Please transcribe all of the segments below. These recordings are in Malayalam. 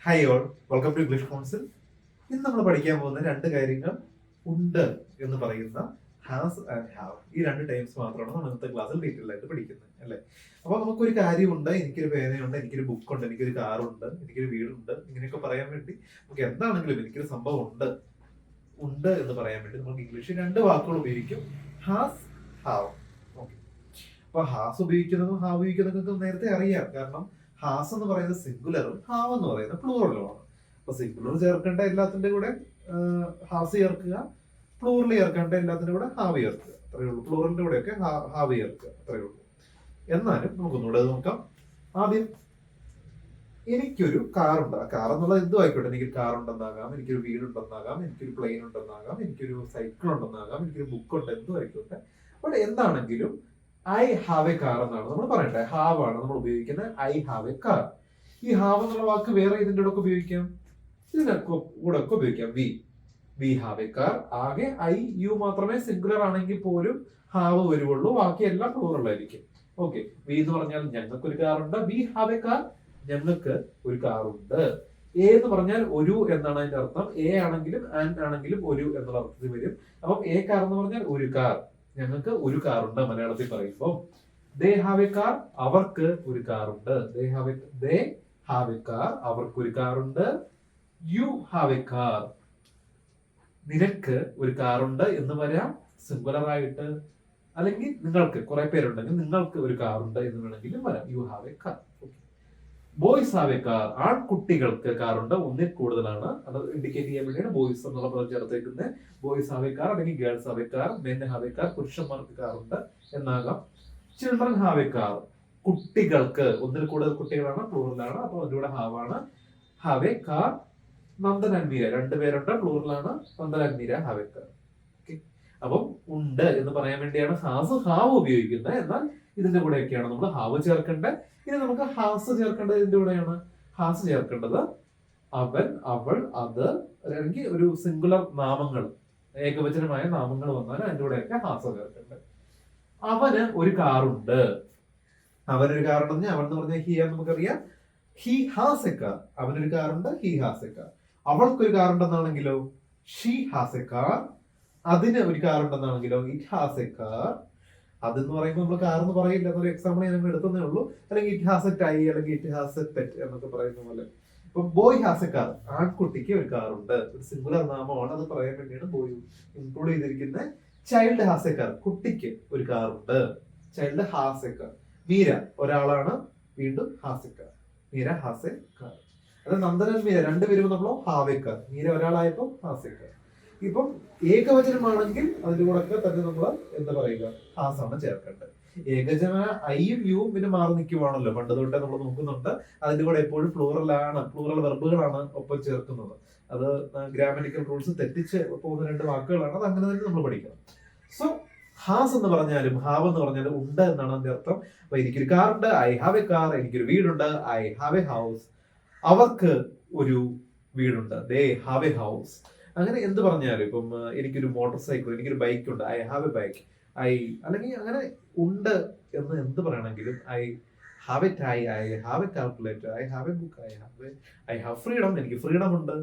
Hi all, welcome to English council. ഇന്ന് നമ്മൾ പഠിക്കാൻ പോകുന്ന രണ്ട് കാര്യങ്ങൾ ഉണ്ട് എന്ന് പറയുന്ന ഹാസ് ആൻഡ് ഹാവ്. ഈ രണ്ട് ടൈംസ് മാത്രമാണ് നമ്മൾ ഇന്നത്തെ ക്ലാസ്സിൽ ഡീറ്റെയിൽ ആയിട്ട് പഠിക്കുന്നത്, അല്ലേ? അപ്പൊ നമുക്കൊരു കാര്യമുണ്ട്, എനിക്കൊരു പേനയുണ്ട്, എനിക്കൊരു ബുക്കുണ്ട്, എനിക്കൊരു കാറുണ്ട്, എനിക്കൊരു വീടുണ്ട്, ഇങ്ങനെയൊക്കെ പറയാൻ വേണ്ടി നമുക്ക് എന്താണെങ്കിലും എനിക്കൊരു സംഭവം ഉണ്ട് ഉണ്ട് എന്ന് പറയാൻ വേണ്ടി നമുക്ക് ഇംഗ്ലീഷിൽ രണ്ട് വാക്കുകൾ ഉപയോഗിക്കും: ഹാസ്, ഹാവ്. ഓക്കെ, അപ്പൊ ഹാസ് ഉപയോഗിക്കുന്നതും ഹാവ് ഉപയോഗിക്കുന്നതൊക്കെ നേരത്തെ അറിയാം. കാരണം ഹാസ് എന്ന് പറയുന്നത് സിംഗുലറും ഹാവ് എന്ന് പറയുന്നത് പ്ലൂറലുമാണ്. അപ്പൊ സിംഗുലർ ചേർക്കേണ്ട എല്ലാത്തിന്റെ കൂടെ ഹാസ് ചേർക്കുക, പ്ലൂറൽ ചേർക്കേണ്ട എല്ലാത്തിന്റെ കൂടെ ഹാവ് ചേർക്കുക, അത്രയേ ഉള്ളൂ. പ്ലൂറലിന്റെ കൂടെയൊക്കെ ഹാവ് ചേർക്കുക, അത്രയേ ഉള്ളൂ. എന്നാലും നമുക്കൊന്നുകൂടെ നോക്കാം. ആദ്യം എനിക്കൊരു കാറുണ്ട്. ആ കാർ എന്നുള്ളത് എന്തും ആയിക്കോട്ടെ. എനിക്കൊരു കാർ ഉണ്ടെന്നാകാം, എനിക്കൊരു വീടുണ്ടെന്നാകാം, എനിക്കൊരു പ്ലെയിൻ ഉണ്ടെന്നാകാം, എനിക്കൊരു സൈക്കിൾ ഉണ്ടെന്നാകാം, എനിക്കൊരു ബുക്ക് ഉണ്ട്, എന്തും ആയിക്കോട്ടെ. അവിടെ എന്താണെങ്കിലും ഐ ഹാവ് എ കാർ എന്നാണ് നമ്മൾ പറയണ്ടേ. ഹാവ് ആണ് നമ്മൾ ഉപയോഗിക്കുന്നത്. I have a car. ഈ ഹാവ് എന്നുള്ള വാക്ക് വേറെ ഇതിന്റെ കൂടെ ഉപയോഗിക്കാം, ഇതിനൊക്കെ കൂടെ ഒക്കെ ഉപയോഗിക്കാം. We have a car. ആകെ ഐ യു മാത്രമേ സിംഗുലർ ആണെങ്കിൽ പോലും ഹാവ് വരുവുള്ളൂ, ബാക്കിയെല്ലാം പ്ലൂറൽ ആയിരിക്കും. ഓക്കെ, വി എന്ന് പറഞ്ഞാൽ ഞങ്ങൾക്കൊരു കാറുണ്ട്. വി ഹാവ് എ കാർ, ഞങ്ങൾക്ക് ഒരു കാറുണ്ട്. എ എന്ന് പറഞ്ഞാൽ ഒരു എന്നാണ് അതിന്റെ അർത്ഥം. എ ആണെങ്കിലും ആൻഡ് ആണെങ്കിലും ഒരു എന്നുള്ള അർത്ഥത്തിൽ വരും. അപ്പം എ കാർ എന്ന് പറഞ്ഞാൽ ഒരു കാർ, ഞങ്ങൾക്ക് ഒരു കാറുണ്ട്. മലയാളത്തിൽ പറയുമ്പോൾ ദേ ഹാവ് എ കാർ, അവർക്ക് ഒരു കാറുണ്ട്. ദേ ഹാവ് എ കാർ, അവർക്ക് ഒരു കാറുണ്ട്. യു ഹാവ് എ കാർ, നിനക്ക് ഒരു കാറുണ്ട് എന്ന് വരാം സിംഗുലർ ആയിട്ട്. അല്ലെങ്കിൽ നിങ്ങൾക്ക് കുറെ പേരുണ്ടെങ്കിൽ നിങ്ങൾക്ക് ഒരു കാറുണ്ട് എന്ന് വേണമെങ്കിലും വരാം. You have a car. Boys have a car, ആൺകുട്ടികൾക്ക് കാറുണ്ട്, ഒന്നിൽ കൂടുതലാണ്. അത് ഇൻഡിക്കേറ്റ് ചെയ്യാൻ വേണ്ടിയാണ് ബോയ്സ് എന്നുള്ള പദം ചേർത്തേക്കുന്നത്. ബോയ്സ് ഹാവ് എ കാർ അല്ലെങ്കിൽ girls have a car. Men have a car, പുരുഷന്മാർക്ക് കാറുണ്ട് എന്നാകാം. ചിൽഡ്രൻ ഹാവ് എ കാർ, കുട്ടികൾക്ക്, ഒന്നിൽ കൂടുതൽ കുട്ടികളാണ്, പ്ലൂറലാണ്, അപ്പൊ അതിലൂടെ ഹാവ് ആണ്. Have a car. Nandan and Meera, രണ്ടുപേരുണ്ട്, പ്ലൂറലാണ്. Nandan and Meera have a car. അപ്പം ഉണ്ട് എന്ന് പറയാൻ വേണ്ടിയാണ് ഹാവ് ഉപയോഗിക്കുന്നത്. എന്നാൽ ഇതിന്റെ കൂടെയൊക്കെയാണ് നമ്മൾ ഹാവ് ചേർക്കേണ്ടത്. ഇനി നമുക്ക് ഹാസ് ചേർക്കേണ്ടത് ഇതിന്റെ കൂടെയാണ്. ഹാസ് ചേർക്കേണ്ടത് അവൻ, അവൾ, അത്, അല്ലെങ്കിൽ ഒരു സിംഗുലർ നാമങ്ങൾ, ഏകവചനമായ നാമങ്ങൾ വന്നാൽ അതിന്റെ കൂടെയൊക്കെ ഹാസ് ചേർക്കേണ്ടത്. അവന് ഒരു കാറുണ്ട്. അവനൊരു കാറുണ്ടെന്ന് അവൻ എന്ന് പറഞ്ഞാൽ ഹി ആണെന്ന് നമുക്കറിയാം. He has a car. അവനൊരു കാറുണ്ട്, ഹി ഹാസ് എ കാർ. അവൾക്കൊരു കാറുണ്ടെന്നാണെങ്കിലോ ഷീ ഹാസ് എ കാർ. അതിന് ഒരു കാറുണ്ടെന്നാണെങ്കിലോ ഇറ്റ് ഹാസ് എ കാർ. അതെന്ന് പറയുമ്പോൾ നമ്മൾ കാർ എന്ന് പറയില്ല, എന്നൊരു എക്സാമ്പിൾ ഞങ്ങൾ എടുത്തതേ ഉള്ളൂ. അല്ലെങ്കിൽ ഇറ്റ് ഹാസ് എ ടൈ, അല്ലെങ്കിൽ ഇറ്റ് ഹാസ് എ പെറ്റ് എന്നൊക്കെ പറയുന്ന പോലെ. ഇപ്പൊ ബോയ് ഹാസ് എ കാർ, ആൺകുട്ടിക്ക് ഒരു കാറുണ്ട്, ഒരു സിംഗുലർ നാമമാണ്, അത് പറയാൻ വേണ്ടിയാണ് ബോയ് ഇൻക്ലൂഡ് ചെയ്തിരിക്കുന്നത്. ചൈൽഡ് ഹാസ് എ കാർ, കുട്ടിക്ക് ഒരു കാറുണ്ട്. Child has a car. Meera ഒരാളാണ്, വീണ്ടും has a car. Meera has a car. അത് നന്ദനൻ മീര രണ്ടുപേരും നമ്മളോ ഹാവ് എ കാർ. മീര ഒരാളായപ്പോ ഹാസ് എ കാർ. ഇപ്പം ഏകവചനമാണെങ്കിൽ അതിന്റെ കൂടെ തന്നെ നമ്മൾ എന്താ പറയുക, ഹാസ് ആണ് ചേർക്കേണ്ടത്. ഏകവചന ഐയും യുവും പിന്നെ മാറി നിൽക്കുവാണല്ലോ, പണ്ട് തൊട്ടേ നമ്മൾ നോക്കുന്നുണ്ട്. അതിന്റെ കൂടെ എപ്പോഴും പ്ലൂറലാണ്, പ്ലൂറൽ വെർബുകളാണ് ഒപ്പം ചേർക്കുന്നത്. അത് ഗ്രാമറ്റിക്കൽ റൂൾസ് തെറ്റിച്ച് പോകുന്ന രണ്ട് വാക്കുകളാണ്. അത് അങ്ങനെ തന്നെ നമ്മൾ പഠിക്കണം. സോ ഹാസ് എന്ന് പറഞ്ഞാലും ഹാവ് എന്ന് പറഞ്ഞാലും ഉണ്ട് എന്നാണ് അതിന്റെ അർത്ഥം. അപ്പൊ എനിക്കൊരു കാറുണ്ട്, ഐ ഹാവ് എ കാർ. എനിക്കൊരു വീടുണ്ട്, ഐ ഹാവ് എ ഹൗസ്. അവർക്ക് ഒരു വീടുണ്ട്, ദേ ഹാവ് എ ഹൗസ്. അങ്ങനെ എന്ത് പറഞ്ഞാലും, ഇപ്പം എനിക്കൊരു മോട്ടോർ സൈക്കിൾ, എനിക്കൊരു ബൈക്ക് ഉണ്ട്, ഐ ഹാവ് എ ബൈക്ക്. അല്ലെങ്കിൽ അങ്ങനെ ഉണ്ട് എന്ന് എന്ത് പറയണമെങ്കിലും I have a tie, I have a calculator, I have a book, I have freedom. എനിക്ക് ഫ്രീഡം ഉണ്ട്,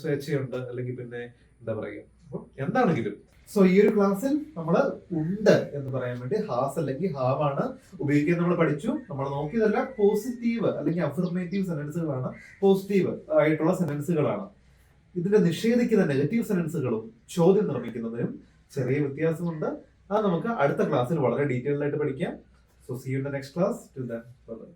സ്വേച്ഛയുണ്ട്, അല്ലെങ്കിൽ പിന്നെ എന്താ പറയുക, അപ്പം എന്താണെങ്കിലും. സോ ഈ ഒരു ക്ലാസ്സിൽ നമ്മൾ ഉണ്ട് എന്ന് പറയാൻ വേണ്ടി ഹാസ് അല്ലെങ്കിൽ ഹാവ് ആണ് ഉപയോഗിക്കാൻ നമ്മൾ പഠിച്ചു. നമ്മൾ നോക്കിയതല്ല പോസിറ്റീവ് അല്ലെങ്കിൽ അഫർമേറ്റീവ് സെന്റൻസുകളാണ്, പോസിറ്റീവ് ആയിട്ടുള്ള സെന്റൻസുകളാണ്. ഇതിന്റെ നിഷേധിക്കുന്ന നെഗറ്റീവ് സെന്റൻസുകളും ചോദ്യം നിർമ്മിക്കുന്നതിനും ചെറിയ വ്യത്യാസമുണ്ട്. അത് നമുക്ക് അടുത്ത ക്ലാസ്സിൽ വളരെ ഡീറ്റെയിൽഡ് ആയിട്ട് പഠിക്കാം. So see you in the next class. Till then by.